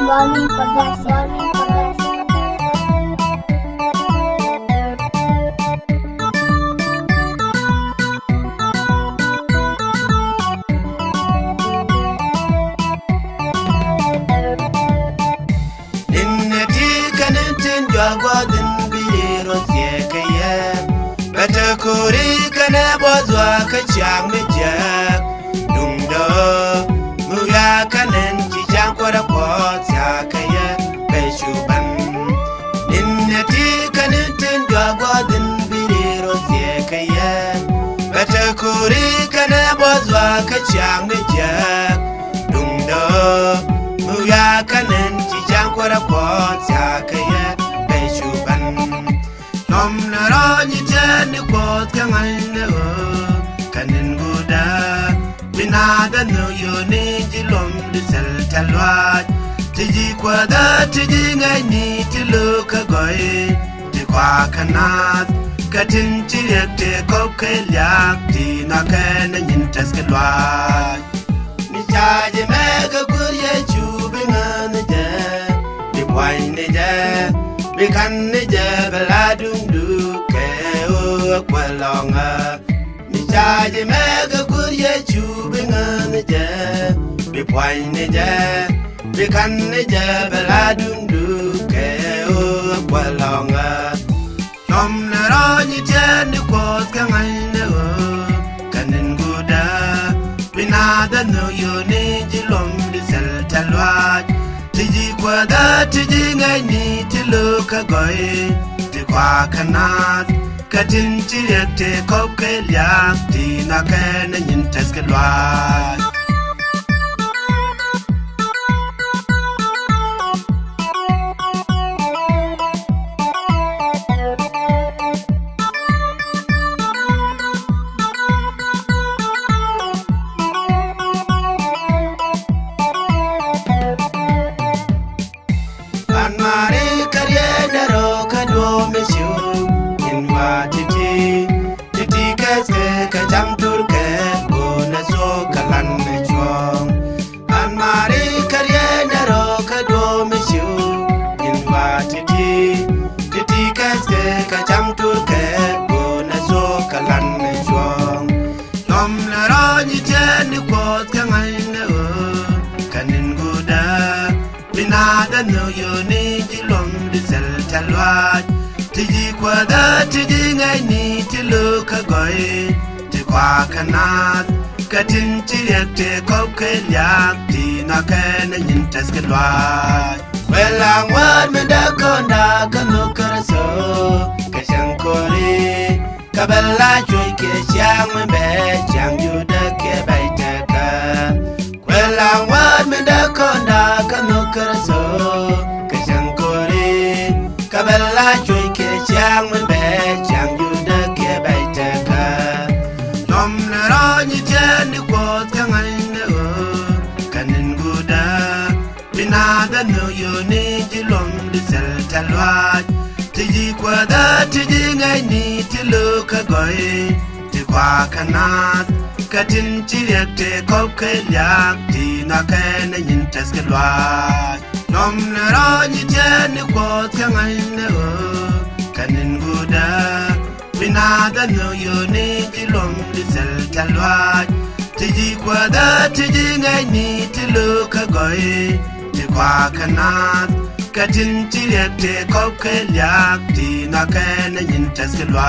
Bali Pagasi. Kuri kana bozwa ka chang me jak dum do mu ya kanen ki chang ko da ko cha ka ya be shuban nin ne ti kanen tin do gwa din bi ro se ka ya bata kuri kana bozwa ka chang me jak dum do mu ya kanen ki chang ko da ko cha ka ya be shuban nom na ro ni ni quote kangane o kanin guda binada no yo ni jilom de sel talwa tiji kwada tiji ngai ni tiluka goy di kwa kanat katin chirete koke lyak ti na kana nin taskelwa ni chaje mega kurye chubingan je di wine je bikan je baladum du kwalonga ni chaje mega kurye chubingan je bi poine je bi kan je baladundu ke o kwalonga nom na ro ni je ni kwot kangane o kanin guda binada no yo ni jilom di sel talwa tiji kwada tiji ngai ni tiluka goy ti kwa kanat katin chirete koke lyak ti na kana nin taskelwa an mare karye daro kado meshu titi keske kajam turke bona so kalan me chong an mari karye daro kado me shu inwa titi keske kajam turke bona so kalan me chong nom na ro ni ni kwot kangai ne o kanin guda binada no yo ni jilom di sel talwa tiji kwada tiji ngai ni tiluka goy ti kwa kanat katin chirete koke lyak ti na kana nin taskelwa welang wat me da konda kanu karaso kashang kori kabala joy ke chang me be chang yu da ke baita ka welang wat me da konda kanu karaso kashang kori kabala joy chang me be chang yu da ke baita ka nom na ro ni je ni kwot kangai ne o kanin guda binada no yo ni jilom di sel talwa tiji kwada tiji ngai ni tiluka goy ti kwa kanat katin chirete koke lyak ti na kana nin taskelwa nom na ro ni je ni kwot kangai ne o kanin guda binada no yo ni jilom di sel talwa tiji kwada tiji ngai ni tiluka goy ti kwa kanat katin chirete koke lyak ti na kana nin taskelwa